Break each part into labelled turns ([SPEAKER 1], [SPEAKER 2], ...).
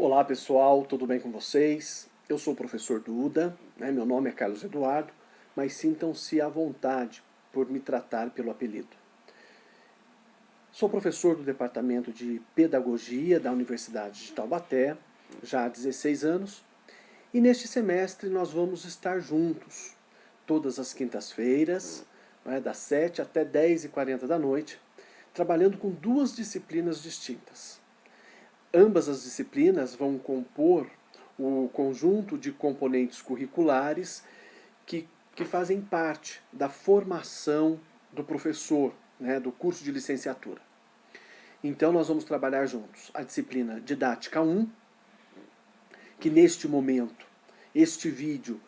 [SPEAKER 1] Olá pessoal, tudo bem com vocês? Eu sou o professor Duda, meu nome é Carlos Eduardo, mas sintam-se à vontade por me tratar pelo apelido. Sou professor do Departamento de Pedagogia da Universidade de Taubaté, já há 16 anos, e neste semestre nós vamos estar juntos, todas as quintas-feiras, das 7 até 10h40 da noite, trabalhando com duas disciplinas distintas. Ambas as disciplinas vão compor o conjunto de componentes curriculares que fazem parte da formação do professor, do curso de licenciatura. Então nós vamos trabalhar juntos a disciplina Didática 1, que neste momento, este vídeo,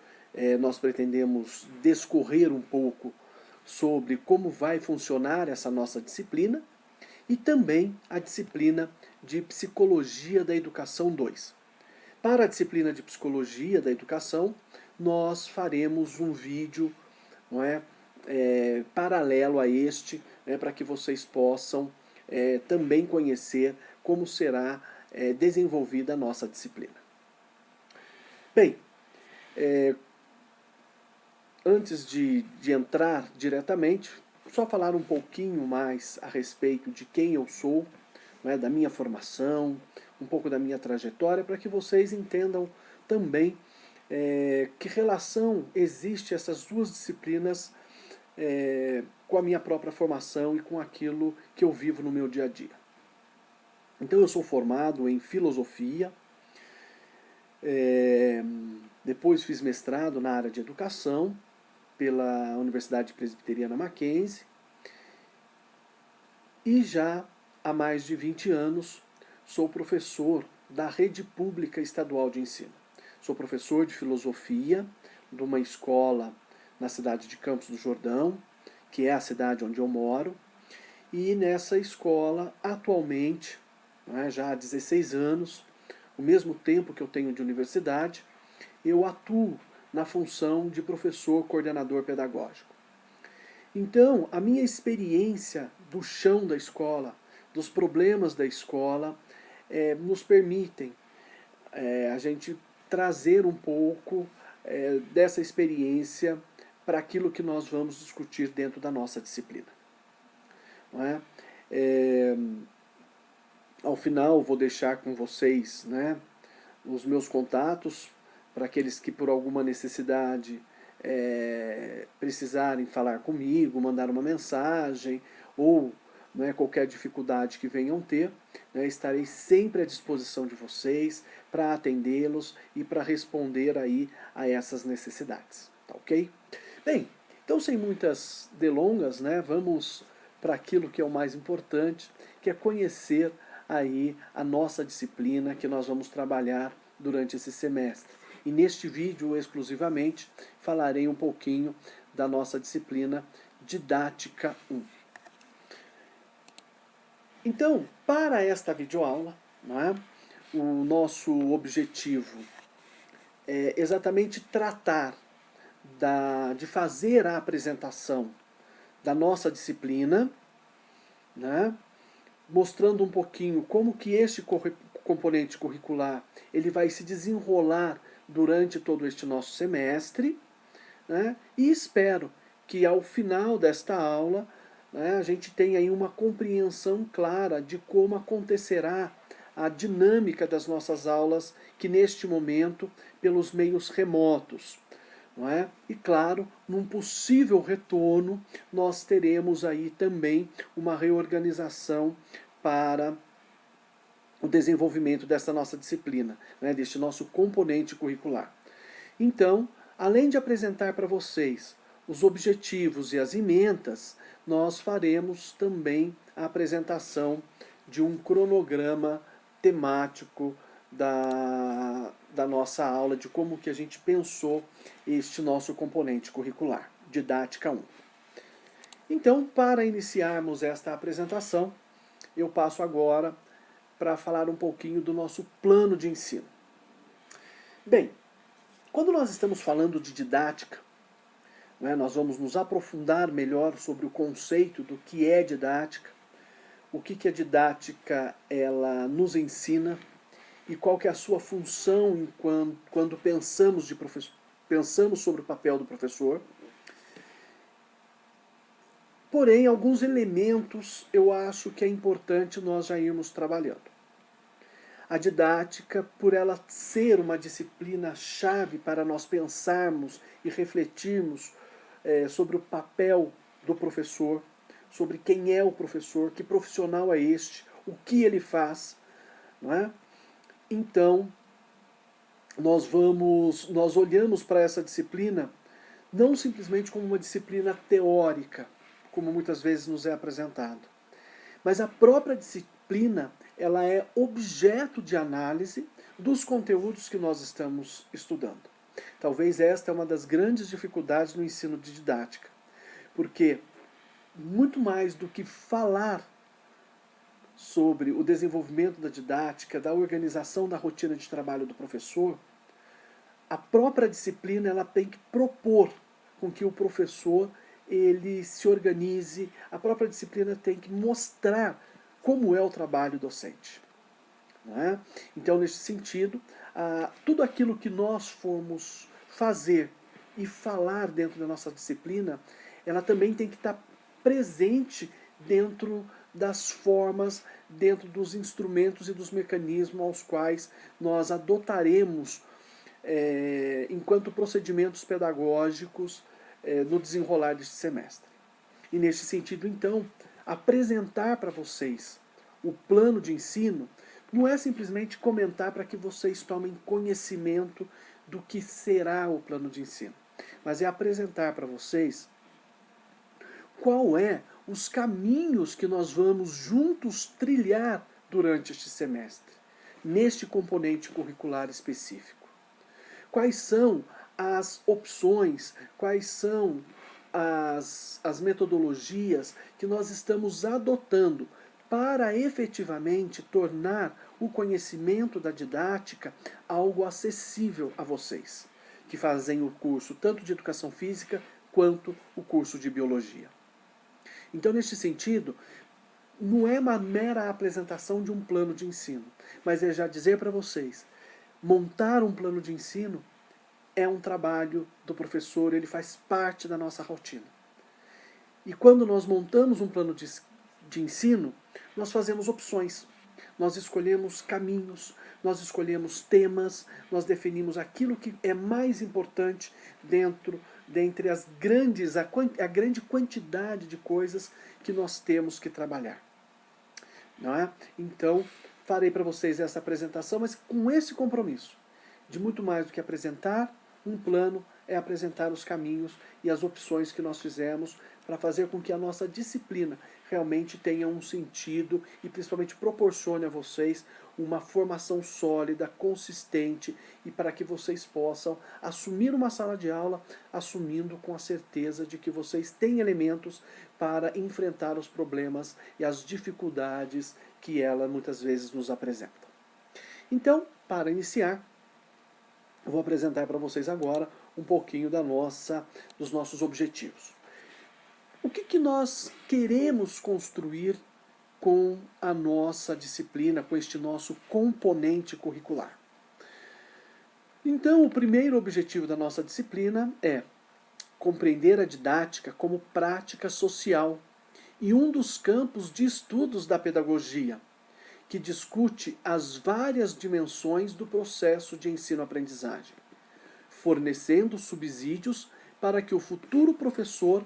[SPEAKER 1] nós pretendemos discorrer um pouco sobre como vai funcionar essa nossa disciplina, e também a disciplina de Psicologia da Educação 2. Para a disciplina de Psicologia da Educação, nós faremos um vídeo paralelo a este, para que vocês possam também conhecer como será desenvolvida a nossa disciplina. Bem, antes de entrar diretamente, só falar um pouquinho mais a respeito de quem eu sou, da minha formação, um pouco da minha trajetória, para que vocês entendam também que relação existe essas duas disciplinas com a minha própria formação e com aquilo que eu vivo no meu dia a dia. Então eu sou formado em filosofia, depois fiz mestrado na área de educação, pela Universidade Presbiteriana Mackenzie, e já há mais de 20 anos sou professor da Rede Pública Estadual de Ensino. Sou professor de filosofia de uma escola na cidade de Campos do Jordão, que é a cidade onde eu moro, e nessa escola, atualmente, já há 16 anos, o mesmo tempo que eu tenho de universidade, eu atuo na função de professor coordenador pedagógico. Então, a minha experiência do chão da escola, dos problemas da escola, nos permitem a gente trazer um pouco dessa experiência para aquilo que nós vamos discutir dentro da nossa disciplina. Não é? Ao final, vou deixar com vocês os meus contatos, para aqueles que por alguma necessidade precisarem falar comigo, mandar uma mensagem, ou qualquer dificuldade que venham ter, estarei sempre à disposição de vocês para atendê-los e para responder aí a essas necessidades, tá ok? Bem, então sem muitas delongas, vamos para aquilo que é o mais importante, que é conhecer aí a nossa disciplina que nós vamos trabalhar durante esse semestre. E neste vídeo, exclusivamente, falarei um pouquinho da nossa disciplina Didática 1. Então, para esta videoaula, o nosso objetivo é exatamente tratar de fazer a apresentação da nossa disciplina, mostrando um pouquinho como que este componente curricular ele vai se desenrolar durante todo este nosso semestre, e espero que ao final desta aula a gente tenha aí uma compreensão clara de como acontecerá a dinâmica das nossas aulas, que neste momento, pelos meios remotos. E claro, num possível retorno, nós teremos aí também uma reorganização para o desenvolvimento dessa nossa disciplina, deste nosso componente curricular. Então, além de apresentar para vocês os objetivos e as emendas, nós faremos também a apresentação de um cronograma temático da nossa aula, de como que a gente pensou este nosso componente curricular, Didática 1. Então, para iniciarmos esta apresentação, eu passo agora para falar um pouquinho do nosso plano de ensino. Bem, quando nós estamos falando de didática, nós vamos nos aprofundar melhor sobre o conceito do que é didática, o que a didática ela nos ensina e qual que é a sua função quando pensamos sobre o papel do professor. Porém, alguns elementos eu acho que é importante nós já irmos trabalhando. A didática, por ela ser uma disciplina-chave para nós pensarmos e refletirmos sobre o papel do professor, sobre quem é o professor, que profissional é este, o que ele faz, não é? Então, nós olhamos para essa disciplina não simplesmente como uma disciplina teórica, como muitas vezes nos é apresentado, mas a própria disciplina, ela é objeto de análise dos conteúdos que nós estamos estudando. Talvez esta é uma das grandes dificuldades no ensino de didática, porque muito mais do que falar sobre o desenvolvimento da didática, da organização da rotina de trabalho do professor, a própria disciplina ela tem que propor com que o professor ele se organize, a própria disciplina tem que mostrar como é o trabalho docente. Não é? Então, nesse sentido, tudo aquilo que nós formos fazer e falar dentro da nossa disciplina, ela também tem que estar presente dentro das formas, dentro dos instrumentos e dos mecanismos aos quais nós adotaremos enquanto procedimentos pedagógicos no desenrolar deste semestre. E neste sentido, então, apresentar para vocês o plano de ensino não é simplesmente comentar para que vocês tomem conhecimento do que será o plano de ensino, mas é apresentar para vocês qual é os caminhos que nós vamos juntos trilhar durante este semestre, neste componente curricular específico. Quais são as opções, quais são as metodologias que nós estamos adotando para efetivamente tornar o conhecimento da didática algo acessível a vocês, que fazem o curso tanto de educação física quanto o curso de biologia. Então, neste sentido, não é uma mera apresentação de um plano de ensino, mas é já dizer para vocês, montar um plano de ensino é um trabalho do professor, ele faz parte da nossa rotina. E quando nós montamos um plano de ensino, nós fazemos opções, nós escolhemos caminhos, nós escolhemos temas, nós definimos aquilo que é mais importante dentre a grande quantidade de coisas que nós temos que trabalhar. Não é? Então, farei para vocês essa apresentação, mas com esse compromisso de muito mais do que apresentar um plano, é apresentar os caminhos e as opções que nós fizemos para fazer com que a nossa disciplina realmente tenha um sentido e principalmente proporcione a vocês uma formação sólida, consistente e para que vocês possam assumir uma sala de aula, assumindo com a certeza de que vocês têm elementos para enfrentar os problemas e as dificuldades que ela muitas vezes nos apresenta. Então, para iniciar, eu vou apresentar para vocês agora um pouquinho dos nossos objetivos. O que nós queremos construir com a nossa disciplina, com este nosso componente curricular? Então, o primeiro objetivo da nossa disciplina é compreender a didática como prática social e um dos campos de estudos da pedagogia, que discute as várias dimensões do processo de ensino-aprendizagem, fornecendo subsídios para que o futuro professor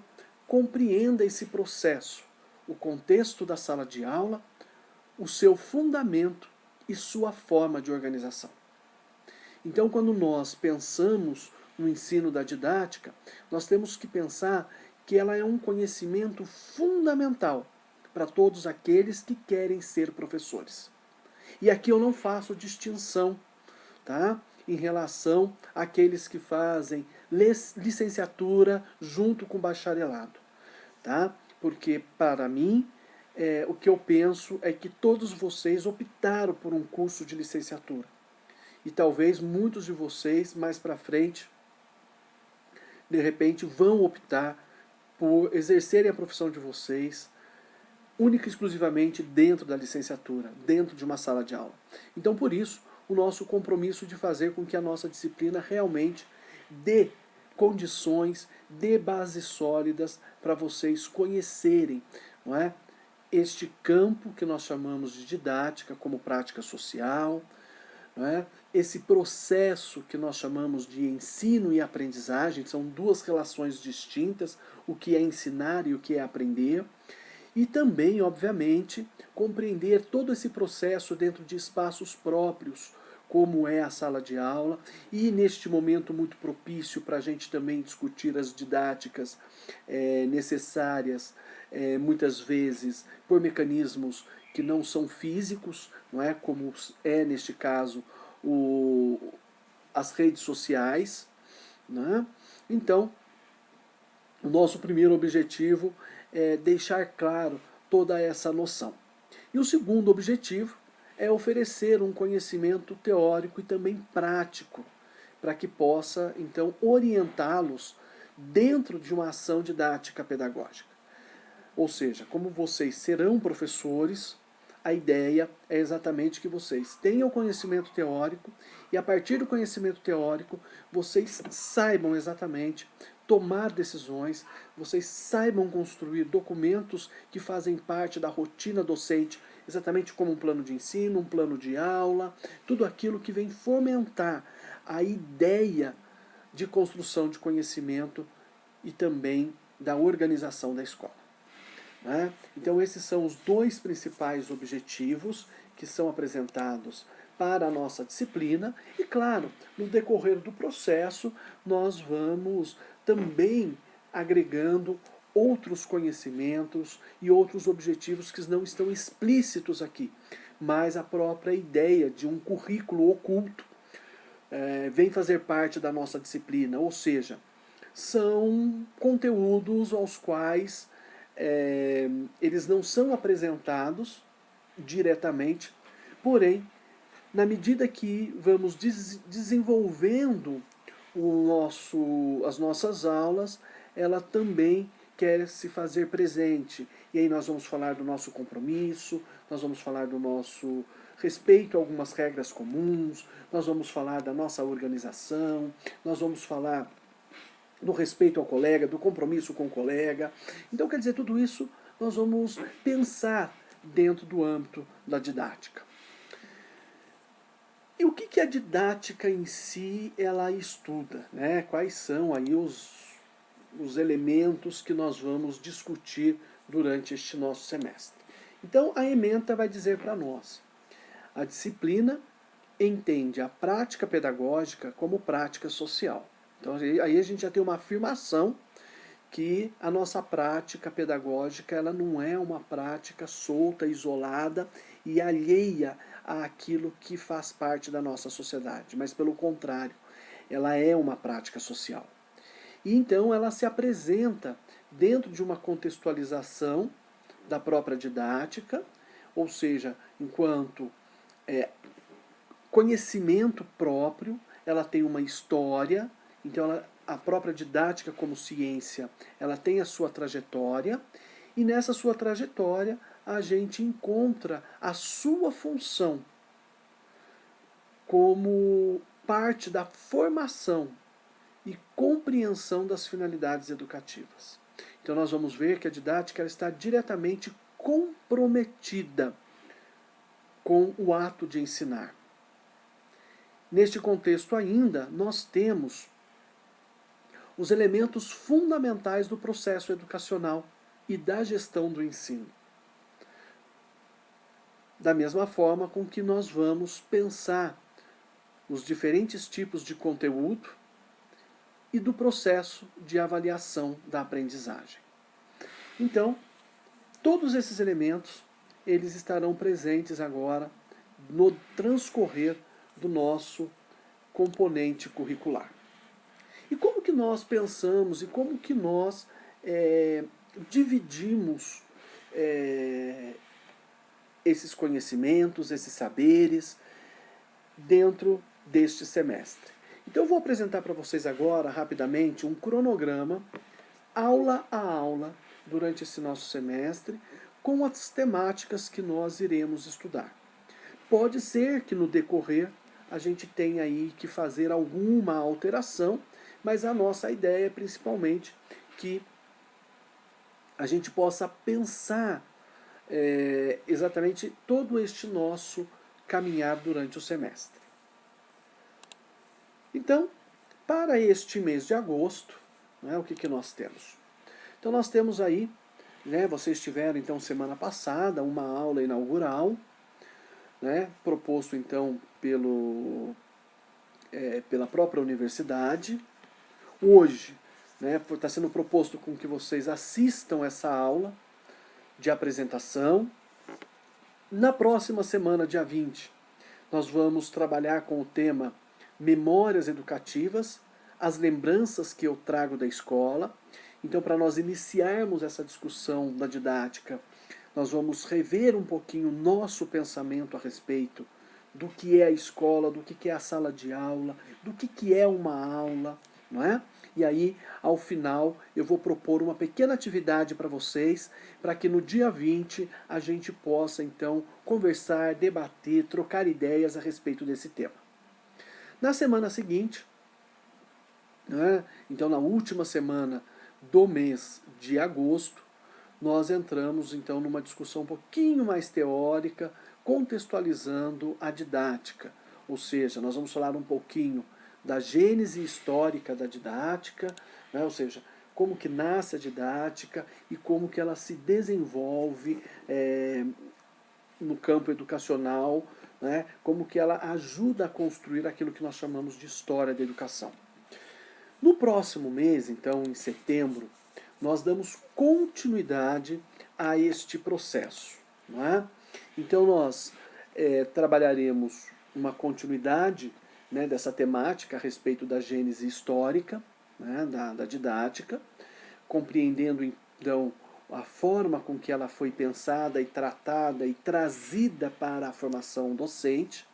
[SPEAKER 1] compreenda esse processo, o contexto da sala de aula, o seu fundamento e sua forma de organização. Então, quando nós pensamos no ensino da didática, nós temos que pensar que ela é um conhecimento fundamental para todos aqueles que querem ser professores. E aqui eu não faço distinção, tá? Em relação àqueles que fazem licenciatura junto com bacharelado, tá? Porque, para mim, o que eu penso é que todos vocês optaram por um curso de licenciatura. E talvez muitos de vocês, mais para frente, de repente, vão optar por exercerem a profissão de vocês única e exclusivamente dentro da licenciatura, dentro de uma sala de aula. Então, por isso, o nosso compromisso de fazer com que a nossa disciplina realmente dê condições, dê bases sólidas para vocês conhecerem, não é? Este campo que nós chamamos de didática como prática social, não é? Esse processo que nós chamamos de ensino e aprendizagem, são duas relações distintas, o que é ensinar e o que é aprender, e também, obviamente, compreender todo esse processo dentro de espaços próprios, como é a sala de aula, e neste momento muito propício para a gente também discutir as didáticas necessárias, muitas vezes por mecanismos que não são físicos, não é? Como é neste caso as redes sociais. Né? Então, o nosso primeiro objetivo é deixar claro toda essa noção. E o segundo objetivo é oferecer um conhecimento teórico e também prático, para que possa, então, orientá-los dentro de uma ação didática pedagógica. Ou seja, como vocês serão professores, a ideia é exatamente que vocês tenham conhecimento teórico e a partir do conhecimento teórico vocês saibam exatamente tomar decisões, vocês saibam construir documentos que fazem parte da rotina docente, exatamente como um plano de ensino, um plano de aula, tudo aquilo que vem fomentar a ideia de construção de conhecimento e também da organização da escola. Né? Então esses são os dois principais objetivos que são apresentados para a nossa disciplina e, claro, no decorrer do processo nós vamos também agregando outros conhecimentos e outros objetivos que não estão explícitos aqui, mas a própria ideia de um currículo oculto vem fazer parte da nossa disciplina, ou seja, são conteúdos aos quais eles não são apresentados diretamente, porém, na medida que vamos desenvolvendo as nossas aulas, ela também quer se fazer presente. E aí nós vamos falar do nosso compromisso, nós vamos falar do nosso respeito a algumas regras comuns, nós vamos falar da nossa organização, nós vamos falar do respeito ao colega, do compromisso com o colega. Então, quer dizer, tudo isso nós vamos pensar dentro do âmbito da didática. E o que a didática em si ela estuda? Né? Quais são aí os elementos que nós vamos discutir durante este nosso semestre? Então, a ementa vai dizer para nós, a disciplina entende a prática pedagógica como prática social. Então aí a gente já tem uma afirmação que a nossa prática pedagógica ela não é uma prática solta, isolada e alheia àquilo que faz parte da nossa sociedade, mas pelo contrário, ela é uma prática social. E então ela se apresenta dentro de uma contextualização da própria didática, ou seja, enquanto conhecimento próprio, ela tem uma história, então a própria didática como ciência, ela tem a sua trajetória, e nessa sua trajetória a gente encontra a sua função como parte da formação e compreensão das finalidades educativas. Então nós vamos ver que a didática ela está diretamente comprometida com o ato de ensinar. Neste contexto ainda, nós temos os elementos fundamentais do processo educacional e da gestão do ensino. Da mesma forma com que nós vamos pensar os diferentes tipos de conteúdo e do processo de avaliação da aprendizagem. Então, todos esses elementos, eles estarão presentes agora no transcorrer do nosso componente curricular. E como que nós pensamos e como que nós dividimos esses conhecimentos, esses saberes dentro deste semestre? Então eu vou apresentar para vocês agora, rapidamente, um cronograma, aula a aula, durante esse nosso semestre, com as temáticas que nós iremos estudar. Pode ser que no decorrer a gente tem aí que fazer alguma alteração, mas a nossa ideia é principalmente que a gente possa pensar exatamente todo este nosso caminhar durante o semestre. Então, para este mês de agosto, né, o que nós temos? Então nós temos aí, né, vocês tiveram então semana passada uma aula inaugural, né, proposto então pela própria universidade. Hoje, né, está sendo proposto com que vocês assistam essa aula de apresentação. Na próxima semana, dia 20, nós vamos trabalhar com o tema Memórias Educativas, as lembranças que eu trago da escola. Então, para nós iniciarmos essa discussão da didática, nós vamos rever um pouquinho o nosso pensamento a respeito do que é a escola, do que é a sala de aula, do que é uma aula, não é? E aí, ao final, eu vou propor uma pequena atividade para vocês, para que no dia 20 a gente possa, então, conversar, debater, trocar ideias a respeito desse tema. Na semana seguinte, né, então na última semana do mês de agosto, nós entramos então numa discussão um pouquinho mais teórica, contextualizando a didática. Ou seja, nós vamos falar um pouquinho da gênese histórica da didática, né, ou seja, como que nasce a didática e como que ela se desenvolve no campo educacional, né, como que ela ajuda a construir aquilo que nós chamamos de história da educação. No próximo mês, então, em setembro, nós damos continuidade a este processo. Não é? Então nós trabalharemos uma continuidade, né, dessa temática a respeito da gênese histórica, né, da didática, compreendendo então a forma com que ela foi pensada e tratada e trazida para a formação docente.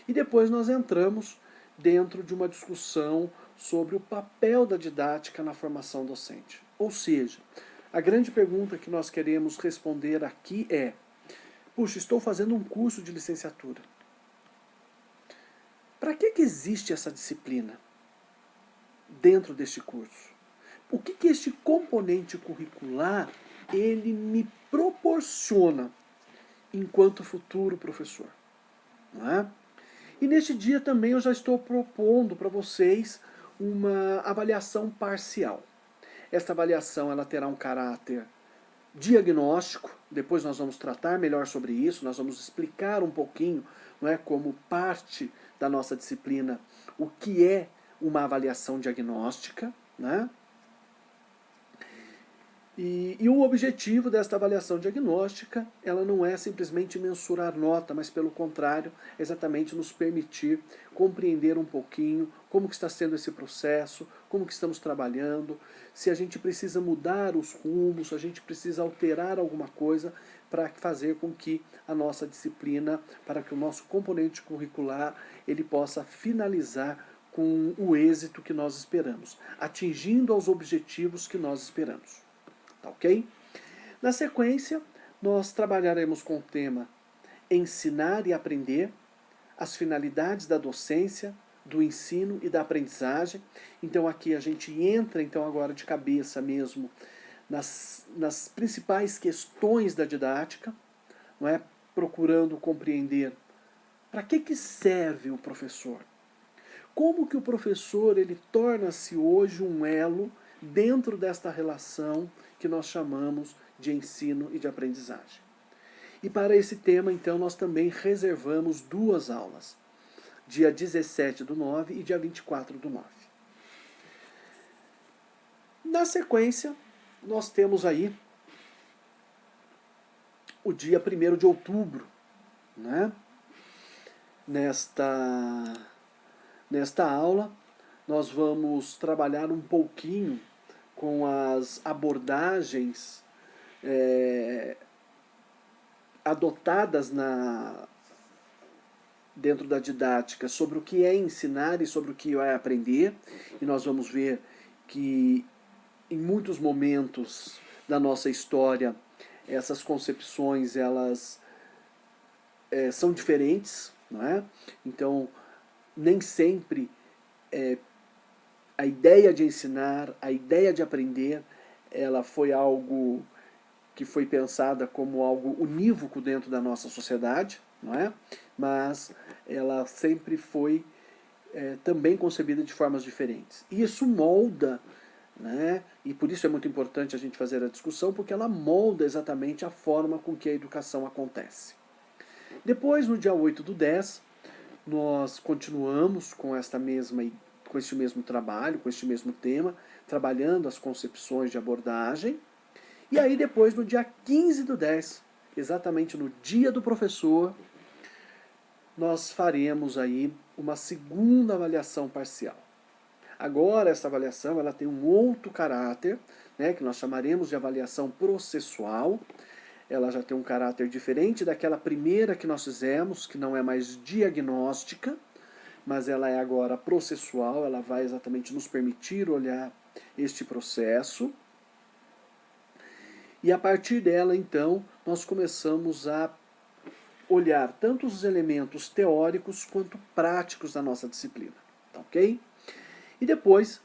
[SPEAKER 1] E depois nós entramos dentro de uma discussão sobre o papel da didática na formação docente. Ou seja, a grande pergunta que nós queremos responder aqui é: puxa, estou fazendo um curso de licenciatura. Para que existe essa disciplina dentro deste curso? O que este componente curricular ele me proporciona enquanto futuro professor? Não é? E neste dia também eu já estou propondo para vocês uma avaliação parcial. Esta avaliação ela terá um caráter diagnóstico, depois nós vamos tratar melhor sobre isso, nós vamos explicar um pouquinho, não é, como parte da nossa disciplina, o que é uma avaliação diagnóstica, né? E o objetivo desta avaliação diagnóstica, ela não é simplesmente mensurar nota, mas pelo contrário, é exatamente nos permitir compreender um pouquinho como que está sendo esse processo, como que estamos trabalhando, se a gente precisa mudar os rumos, se a gente precisa alterar alguma coisa para fazer com que a nossa disciplina, para que o nosso componente curricular, ele possa finalizar com o êxito que nós esperamos, atingindo aos objetivos que nós esperamos. Tá ok? Na sequência, nós trabalharemos com o tema Ensinar e Aprender, as finalidades da docência, do ensino e da aprendizagem. Então aqui a gente entra então agora de cabeça mesmo nas principais questões da didática, não é? Procurando compreender para que serve o professor. Como que o professor ele torna-se hoje um elo dentro desta relação que nós chamamos de ensino e de aprendizagem. E para esse tema, então, nós também reservamos 2 aulas, dia 17/9 e dia 24/9. Na sequência, nós temos aí o dia 1º de outubro, né? Nesta aula, nós vamos trabalhar um pouquinho com as abordagens adotadas dentro da didática sobre o que é ensinar e sobre o que é aprender. E nós vamos ver que em muitos momentos da nossa história essas concepções elas são diferentes, não é? Então nem sempre a ideia de ensinar, a ideia de aprender, ela foi algo que foi pensada como algo unívoco dentro da nossa sociedade, não é? Mas ela sempre foi também concebida de formas diferentes. E isso molda, né? E por isso é muito importante a gente fazer a discussão, porque ela molda exatamente a forma com que a educação acontece. Depois, no dia 8/10, nós continuamos com com este mesmo trabalho, com este mesmo tema, trabalhando as concepções de abordagem. E aí depois, no dia 15/10, exatamente no dia do professor, nós faremos aí uma segunda avaliação parcial. Agora, essa avaliação ela tem um outro caráter, né, que nós chamaremos de avaliação processual. Ela já tem um caráter diferente daquela primeira que nós fizemos, que não é mais diagnóstica, mas ela é agora processual, ela vai exatamente nos permitir olhar este processo. E a partir dela, então, nós começamos a olhar tanto os elementos teóricos quanto práticos da nossa disciplina, tá ok? E depois,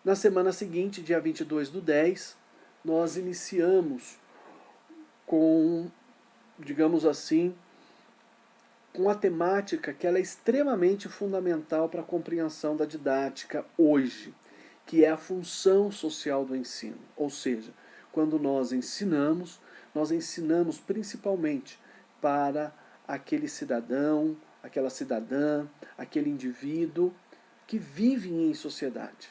[SPEAKER 1] na semana seguinte, dia 22/10, nós iniciamos com, digamos assim, com a temática que ela é extremamente fundamental para a compreensão da didática hoje, que é a função social do ensino. Ou seja, quando nós ensinamos principalmente para aquele cidadão, aquela cidadã, aquele indivíduo que vive em sociedade.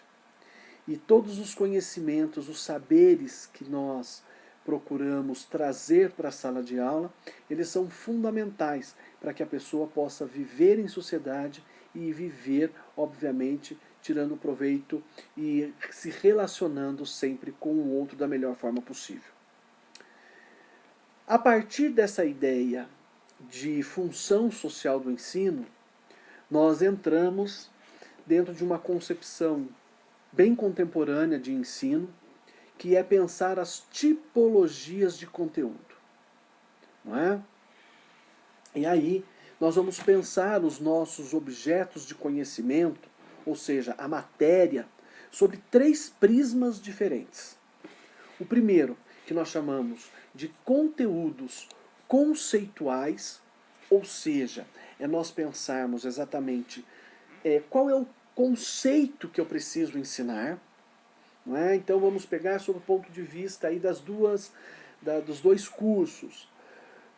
[SPEAKER 1] E todos os conhecimentos, os saberes que nós procuramos trazer para a sala de aula, eles são fundamentais para que a pessoa possa viver em sociedade e viver, obviamente, tirando proveito e se relacionando sempre com o outro da melhor forma possível. A partir dessa ideia de função social do ensino, nós entramos dentro de uma concepção bem contemporânea de ensino, que é pensar as tipologias de conteúdo, não é? E aí nós vamos pensar os nossos objetos de conhecimento, ou seja, a matéria, sobre 3 prismas diferentes. O primeiro, que nós chamamos de conteúdos conceituais, ou seja, é nós pensarmos exatamente qual é o conceito que eu preciso ensinar. Não é? Então vamos pegar sob o ponto de vista aí dos 2 cursos.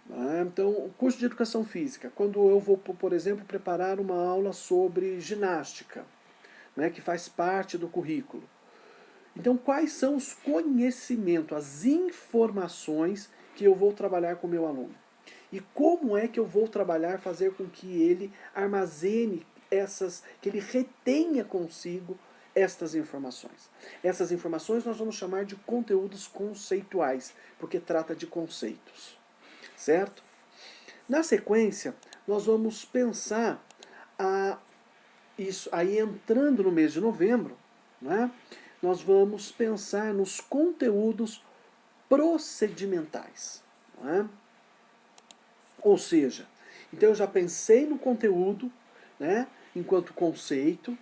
[SPEAKER 1] Não é? Então, o curso de educação física, quando eu vou, por exemplo, preparar uma aula sobre ginástica, né, que faz parte do currículo. Então, quais são os conhecimentos, as informações que eu vou trabalhar com o meu aluno? E como é que eu vou trabalhar, fazer com que ele armazene que ele retenha consigo estas informações. Essas informações nós vamos chamar de conteúdos conceituais, porque trata de conceitos, certo? Na sequência, nós vamos pensar isso aí entrando no mês de novembro, né? Nós vamos pensar nos conteúdos procedimentais, né? Ou seja, então eu já pensei no conteúdo, né, enquanto conceito.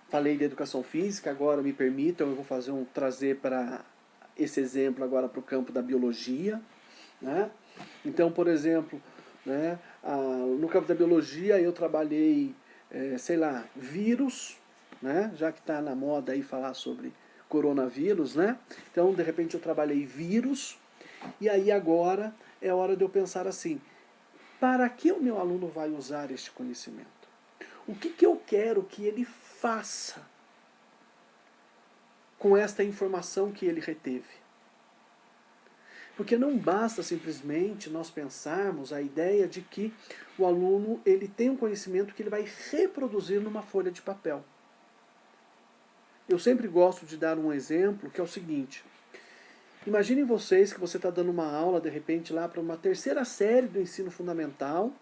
[SPEAKER 1] Falei de educação física, agora me permitam, eu vou trazer para esse exemplo agora para o campo da biologia, né? Então, por exemplo, né, no campo da biologia eu trabalhei, sei lá, vírus, né, já que está na moda aí falar sobre coronavírus, né? Então, de repente eu trabalhei vírus, e aí agora é hora de eu pensar assim, para que o meu aluno vai usar este conhecimento? O que eu quero que ele faça com esta informação que ele reteve? Porque não basta simplesmente nós pensarmos a ideia de que o aluno ele tem um conhecimento que ele vai reproduzir numa folha de papel. Eu sempre gosto de dar um exemplo que é o seguinte. Imaginem vocês que você está dando uma aula, de repente, lá para uma 3ª série do ensino fundamental,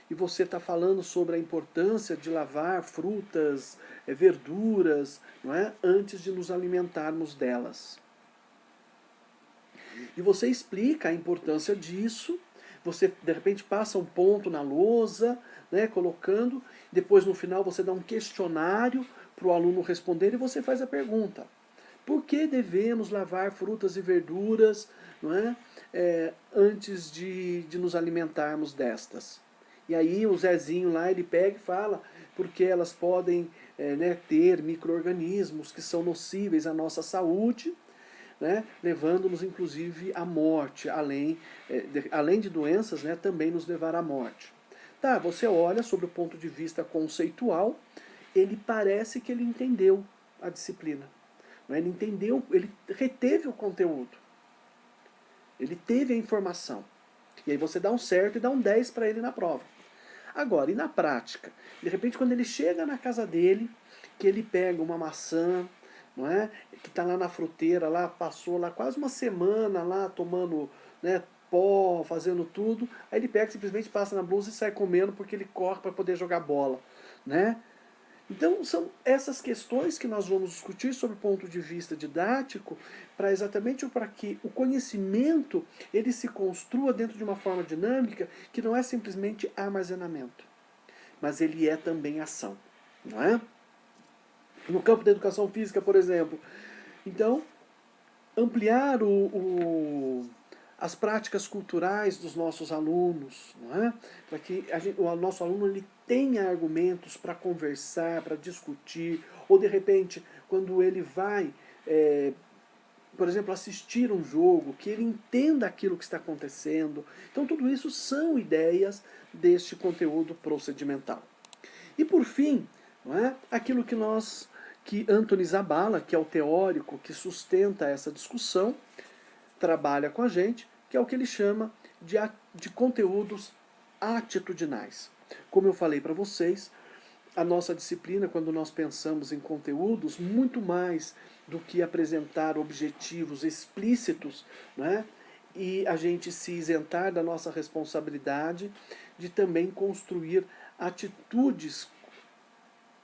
[SPEAKER 1] e você está falando sobre a importância de lavar frutas, verduras, não é? Antes de nos alimentarmos delas. E você explica a importância disso, você de repente passa um ponto na lousa, né, colocando, depois no final você dá um questionário para o aluno responder e você faz a pergunta. Por que devemos lavar frutas e verduras, não é, antes de nos alimentarmos destas? E aí o Zezinho lá, ele pega e fala, porque elas podem né, ter micro-organismos que são nocíveis à nossa saúde, né, levando-nos inclusive à morte, além de doenças, né, também nos levar à morte. Tá, você olha sobre o ponto de vista conceitual, ele parece que ele entendeu a disciplina. Ele entendeu, ele reteve o conteúdo. Ele teve a informação. E aí você dá um certo e dá um 10 para ele na prova. Agora, e na prática? De repente, quando ele chega na casa dele, que ele pega uma maçã, não é? Que está lá na fruteira, lá passou lá quase uma semana lá tomando, né, pó, fazendo tudo, aí ele pega simplesmente passa na blusa e sai comendo porque ele corre para poder jogar bola, né? Então são essas questões que nós vamos discutir sob o ponto de vista didático, para exatamente para que o conhecimento ele se construa dentro de uma forma dinâmica que não é simplesmente armazenamento, mas ele é também ação, não é? No campo da educação física, por exemplo, então ampliar as práticas culturais dos nossos alunos, não é? Para que o nosso aluno ele tenha argumentos para conversar, para discutir, ou de repente, quando ele vai, por exemplo, assistir um jogo, que ele entenda aquilo que está acontecendo. Então, tudo isso são ideias deste conteúdo procedimental. E por fim, não é? Aquilo que Anthony Zabala, que é o teórico que sustenta essa discussão, trabalha com a gente, que é o que ele chama de conteúdos atitudinais. Como eu falei para vocês, a nossa disciplina, quando nós pensamos em conteúdos, muito mais do que apresentar objetivos explícitos, né, e a gente se isentar da nossa responsabilidade de também construir atitudes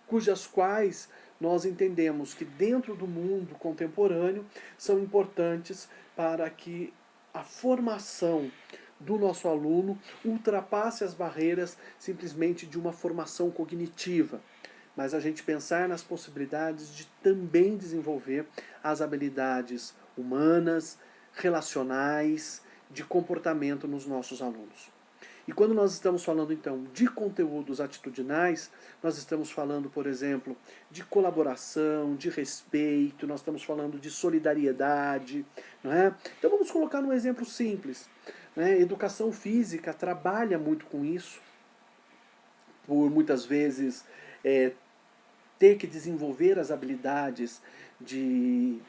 [SPEAKER 1] cujas quais nós entendemos que dentro do mundo contemporâneo são importantes para que a formação do nosso aluno ultrapasse as barreiras simplesmente de uma formação cognitiva, mas a gente pensar nas possibilidades de também desenvolver as habilidades humanas, relacionais, de comportamento nos nossos alunos. E quando nós estamos falando, então, de conteúdos atitudinais, nós estamos falando, por exemplo, de colaboração, de respeito, nós estamos falando de solidariedade, não é? Então vamos colocar um exemplo simples. Né? Educação física trabalha muito com isso, por muitas vezes ter que desenvolver as habilidades de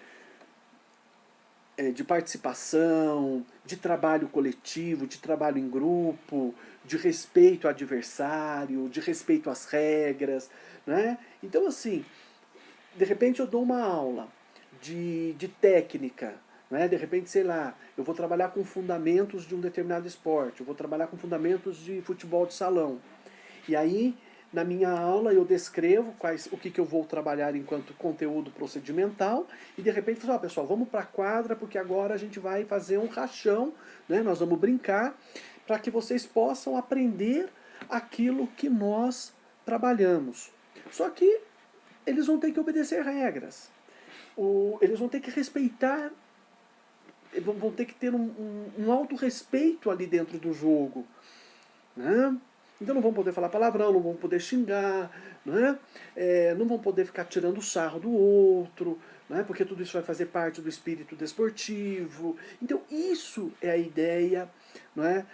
[SPEAKER 1] participação, de trabalho coletivo, de trabalho em grupo, de respeito ao adversário, de respeito às regras, né? Então, assim, de repente eu dou uma aula de técnica, né? De repente, sei lá, eu vou trabalhar com fundamentos de um determinado esporte, eu vou trabalhar com fundamentos de futebol de salão. E aí, na minha aula, eu descrevo o que eu vou trabalhar enquanto conteúdo procedimental e de repente falo, pessoal, vamos para a quadra porque agora a gente vai fazer um rachão, né? Nós vamos brincar para que vocês possam aprender aquilo que nós trabalhamos. Só que eles vão ter que obedecer regras. Eles vão ter que respeitar, vão ter que ter um autorrespeito ali dentro do jogo. Né? Então não vão poder falar palavrão, não vão poder xingar, né? Não vão poder ficar tirando sarro do outro, né? Porque tudo isso vai fazer parte do espírito desportivo. Então isso é a ideia, né,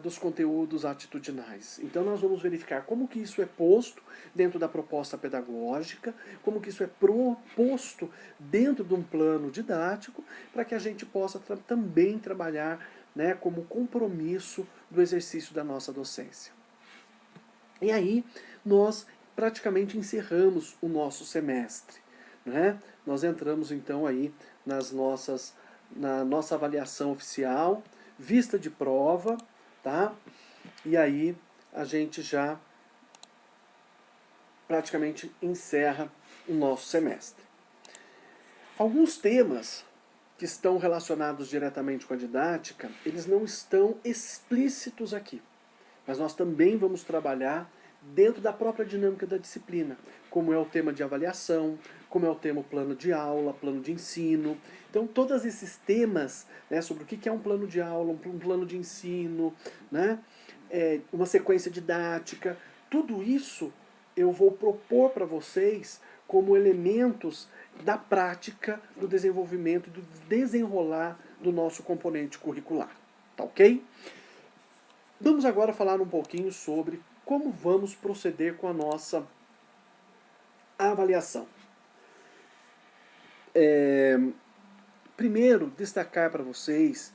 [SPEAKER 1] dos conteúdos atitudinais. Então nós vamos verificar como que isso é posto dentro da proposta pedagógica, como que isso é proposto dentro de um plano didático, para que a gente possa também trabalhar, né, como compromisso do exercício da nossa docência. E aí nós praticamente encerramos o nosso semestre. Né? Nós entramos então aí na nossa avaliação oficial, vista de prova, tá? E aí a gente já praticamente encerra o nosso semestre. Alguns temas que estão relacionados diretamente com a didática, eles não estão explícitos aqui. Mas nós também vamos trabalhar dentro da própria dinâmica da disciplina, como é o tema de avaliação, como é o tema plano de aula, plano de ensino. Então, todos esses temas, né, sobre o que é um plano de aula, um plano de ensino, né, uma sequência didática, tudo isso eu vou propor para vocês como elementos da prática do desenvolvimento, do desenrolar do nosso componente curricular. Tá ok? Vamos agora falar um pouquinho sobre como vamos proceder com a nossa avaliação. Primeiro, destacar para vocês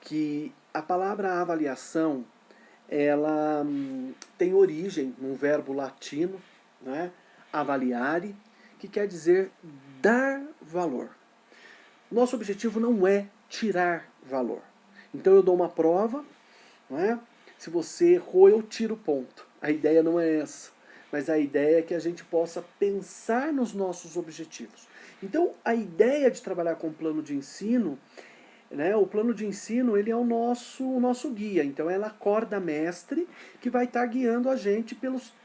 [SPEAKER 1] que a palavra avaliação, ela tem origem num verbo latino, né, avaliare, que quer dizer dar valor. Nosso objetivo não é tirar valor. Então eu dou uma prova, não é? Se você errou, eu tiro ponto. A ideia não é essa. Mas a ideia é que a gente possa pensar nos nossos objetivos. Então, a ideia de trabalhar com o plano de ensino, né, o plano de ensino ele é o nosso guia. Então, ela é a corda mestre que vai estar guiando a gente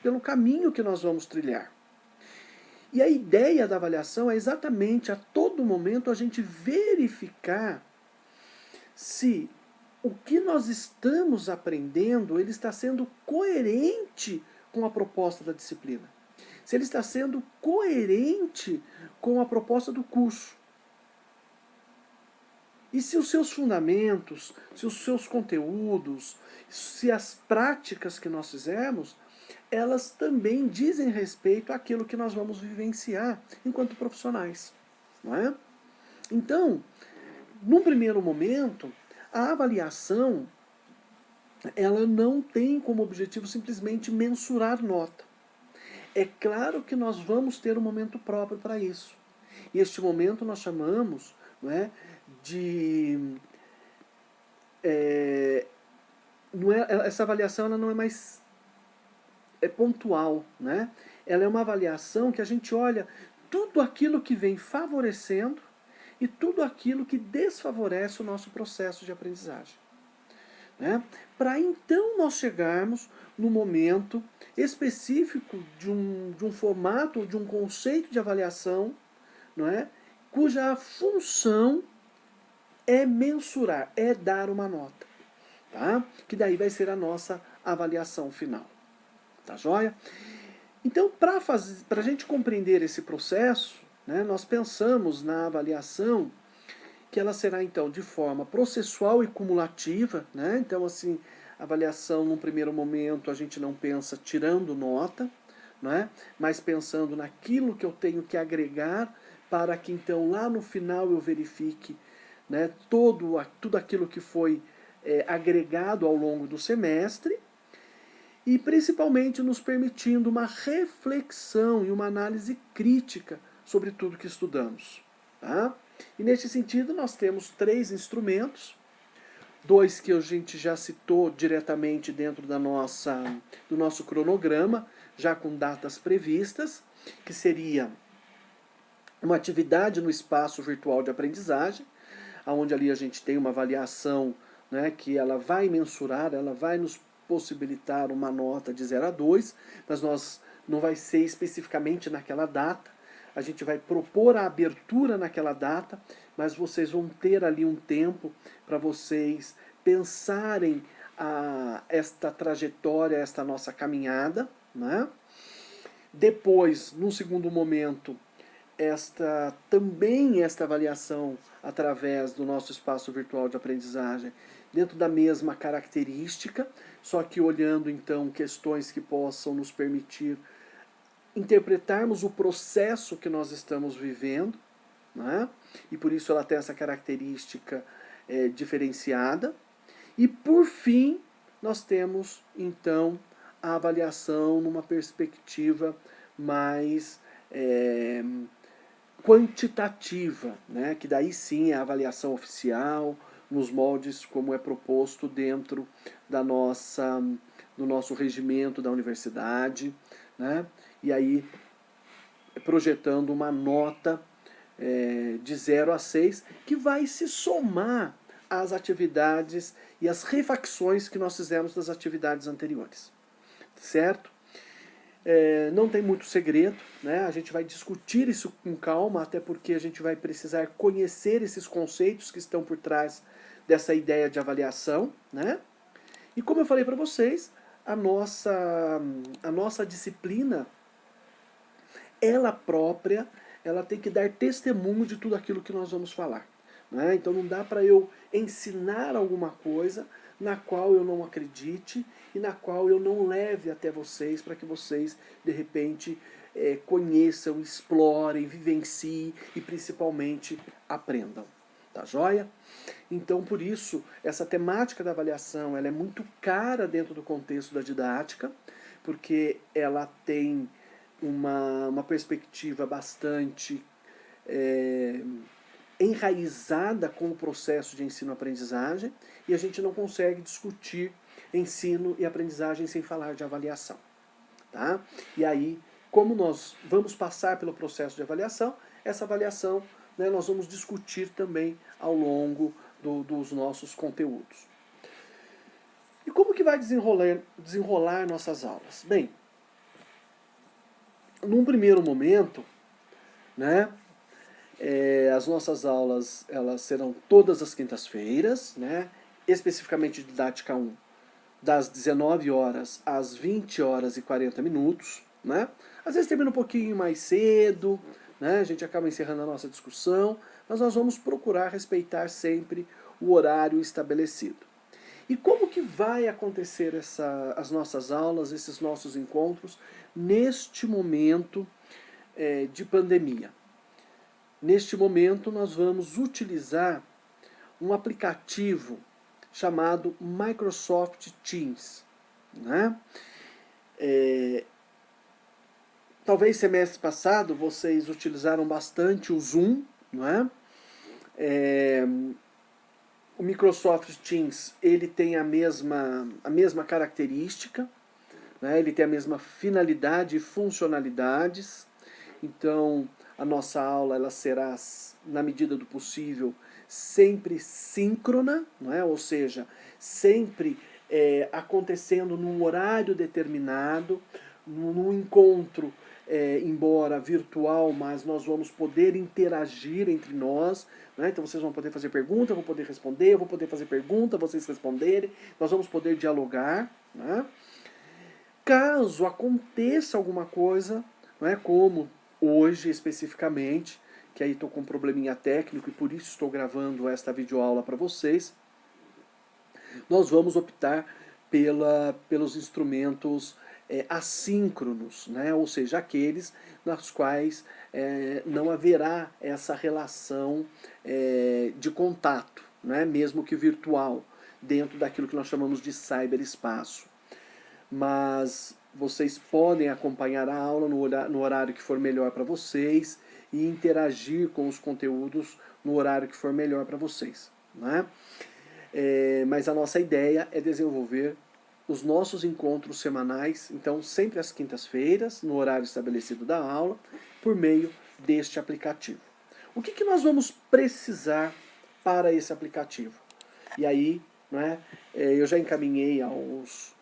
[SPEAKER 1] pelo caminho que nós vamos trilhar. E a ideia da avaliação é exatamente a todo momento a gente verificar se o que nós estamos aprendendo ele está sendo coerente com a proposta da disciplina. Se ele está sendo coerente com a proposta do curso. E se os seus fundamentos, se os seus conteúdos, se as práticas que nós fizemos, elas também dizem respeito àquilo que nós vamos vivenciar enquanto profissionais. Não é? Então, num primeiro momento, a avaliação ela não tem como objetivo simplesmente mensurar nota. É claro que nós vamos ter um momento próprio para isso. E este momento nós chamamos, não é, de... essa avaliação ela não é mais pontual. Né? Ela é uma avaliação que a gente olha tudo aquilo que vem favorecendo e tudo aquilo que desfavorece o nosso processo de aprendizagem. Né? Para então nós chegarmos no momento específico de um formato, de um conceito de avaliação, não é? Cuja função é mensurar, é dar uma nota. Tá? Que daí vai ser a nossa avaliação final. Tá joia? Então, para a gente compreender esse processo, né, nós pensamos na avaliação que ela será, então, de forma processual e cumulativa. Né? Então, assim, a avaliação, num primeiro momento, a gente não pensa tirando nota, né? Mas pensando naquilo que eu tenho que agregar para que, então, lá no final eu verifique, né, tudo aquilo que foi agregado ao longo do semestre e, principalmente, nos permitindo uma reflexão e uma análise crítica sobre tudo que estudamos. Tá? E neste sentido nós temos 3 instrumentos, 2 que a gente já citou diretamente dentro do nosso cronograma, já com datas previstas, que seria uma atividade no espaço virtual de aprendizagem, onde ali a gente tem uma avaliação, né, que ela vai mensurar, ela vai nos possibilitar uma nota de 0 a 2, mas não vai ser especificamente naquela data. A gente vai propor a abertura naquela data, mas vocês vão ter ali um tempo para vocês pensarem esta trajetória, esta nossa caminhada. Né? Depois, num segundo momento, também esta avaliação através do nosso espaço virtual de aprendizagem, dentro da mesma característica, só que olhando então questões que possam nos permitir interpretarmos o processo que nós estamos vivendo, né? E por isso ela tem essa característica diferenciada. E por fim, nós temos então a avaliação numa perspectiva mais quantitativa, né? Que daí sim é a avaliação oficial, nos moldes como é proposto dentro do nosso regimento da universidade, né? E aí projetando uma nota de 0 a 6, que vai se somar às atividades e às refacções que nós fizemos das atividades anteriores. Certo? Não tem muito segredo, né? A gente vai discutir isso com calma, até porque a gente vai precisar conhecer esses conceitos que estão por trás dessa ideia de avaliação, né? E como eu falei para vocês, a nossa disciplina, ela própria, ela tem que dar testemunho de tudo aquilo que nós vamos falar. Né? Então não dá para eu ensinar alguma coisa na qual eu não acredite e na qual eu não leve até vocês para que vocês, de repente, conheçam, explorem, vivenciem e principalmente aprendam. Tá joia? Então, por isso, essa temática da avaliação ela é muito cara dentro do contexto da didática, porque ela tem uma perspectiva bastante enraizada com o processo de ensino-aprendizagem e a gente não consegue discutir ensino e aprendizagem sem falar de avaliação. Tá? E aí, como nós vamos passar pelo processo de avaliação, essa avaliação, né, nós vamos discutir também ao longo dos nossos conteúdos. E como que vai desenrolar nossas aulas? Bem, num primeiro momento, né, as nossas aulas elas serão todas as quintas-feiras, né, especificamente didática 1, das 19 horas às 20 horas e 40 minutos. Né? Às vezes termina um pouquinho mais cedo, né, a gente acaba encerrando a nossa discussão, mas nós vamos procurar respeitar sempre o horário estabelecido. E como que vai acontecer as nossas aulas, esses nossos encontros, neste momento de pandemia? Neste momento nós vamos utilizar um aplicativo chamado Microsoft Teams. Né? Talvez semestre passado vocês utilizaram bastante o Zoom, não é? O Microsoft Teams ele tem a mesma característica, né? Ele tem a mesma finalidade e funcionalidades. Então a nossa aula ela será, na medida do possível, sempre síncrona, não é? Ou seja, sempre acontecendo num horário determinado, num encontro, embora virtual, mas nós vamos poder interagir entre nós. Né? Então vocês vão poder fazer pergunta, eu vou poder responder, eu vou poder fazer pergunta, vocês responderem, nós vamos poder dialogar. Né? Caso aconteça alguma coisa, não é, como hoje especificamente, que aí estou com um probleminha técnico e por isso estou gravando esta videoaula para vocês, nós vamos optar pelos instrumentos assíncronos, né? Ou seja, aqueles nas quais não haverá essa relação de contato, né? Mesmo que virtual, dentro daquilo que nós chamamos de cyberespaço. Mas vocês podem acompanhar a aula no horário que for melhor para vocês e interagir com os conteúdos no horário que for melhor para vocês. Né? Mas a nossa ideia é desenvolver os nossos encontros semanais, então sempre às quintas-feiras, no horário estabelecido da aula, por meio deste aplicativo. O que nós vamos precisar para esse aplicativo? E aí, né, eu já encaminhei aos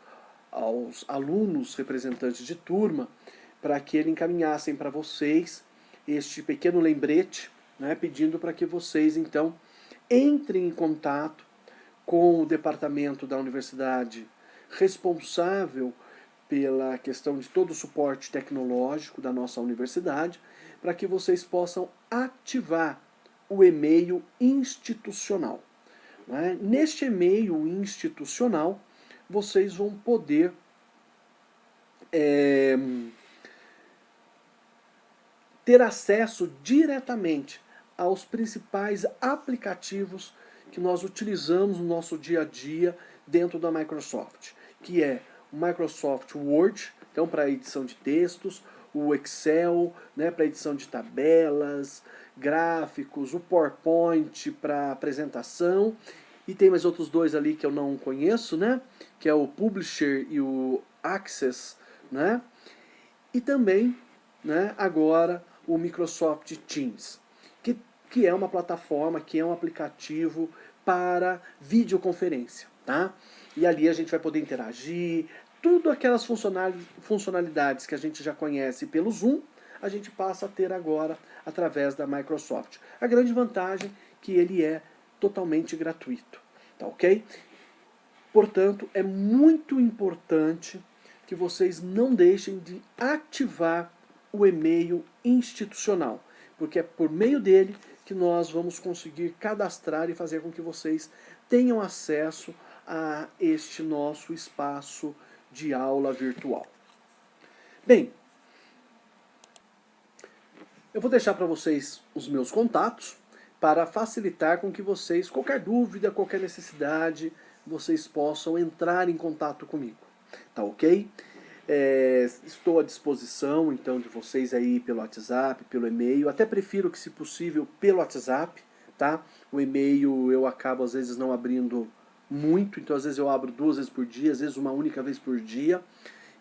[SPEAKER 1] alunos representantes de turma para que eles encaminhassem para vocês este pequeno lembrete, né, pedindo para que vocês então entrem em contato com o departamento da universidade responsável pela questão de todo o suporte tecnológico da nossa universidade, para que vocês possam ativar o e-mail institucional. Né? Neste e-mail institucional, vocês vão poder ter acesso diretamente aos principais aplicativos que nós utilizamos no nosso dia a dia dentro da Microsoft, que é o Microsoft Word, então para edição de textos, o Excel, né, para edição de tabelas, gráficos, o PowerPoint para apresentação, e tem mais outros dois ali que eu não conheço, né, que é o Publisher e o Access, né, e também, né, agora o Microsoft Teams, que que é uma plataforma, que é um aplicativo para videoconferência, tá? E ali a gente vai poder interagir, tudo aquelas funcionalidades que a gente já conhece pelo Zoom, a gente passa a ter agora através da Microsoft. A grande vantagem é que ele é totalmente gratuito, tá ok? Portanto, é muito importante que vocês não deixem de ativar o e-mail institucional, porque é por meio dele que nós vamos conseguir cadastrar e fazer com que vocês tenham acesso a este nosso espaço de aula virtual. Bem, eu vou deixar para vocês os meus contatos para facilitar com que vocês, qualquer dúvida, qualquer necessidade, vocês possam entrar em contato comigo. Tá ok? Estou à disposição, então, de vocês aí pelo WhatsApp, pelo e-mail. Até prefiro que, se possível, pelo WhatsApp, tá? O e-mail eu acabo, às vezes, não abrindo muito, então, às vezes, eu abro 2 vezes por dia, às vezes, uma única vez por dia.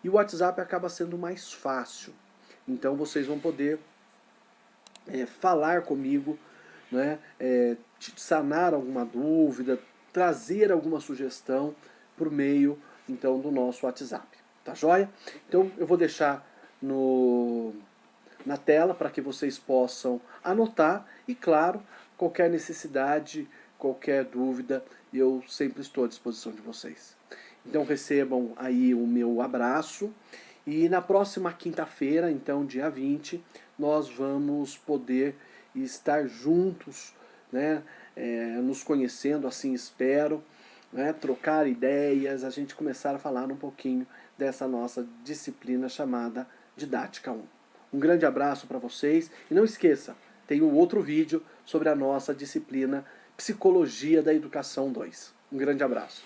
[SPEAKER 1] E o WhatsApp acaba sendo mais fácil. Então, vocês vão poder falar comigo, né? Sanar alguma dúvida, trazer alguma sugestão por meio, então, do nosso WhatsApp. Tá joia? Então eu vou deixar na tela para que vocês possam anotar e, claro, qualquer necessidade, qualquer dúvida, eu sempre estou à disposição de vocês. Então recebam aí o meu abraço e na próxima quinta-feira, então dia 20, nós vamos poder estar juntos, né, nos conhecendo, assim espero, né, trocar ideias, a gente começar a falar um pouquinho dessa nossa disciplina chamada Didática 1. Um grande abraço para vocês e não esqueça, tem um outro vídeo sobre a nossa disciplina Psicologia da Educação 2. Um grande abraço.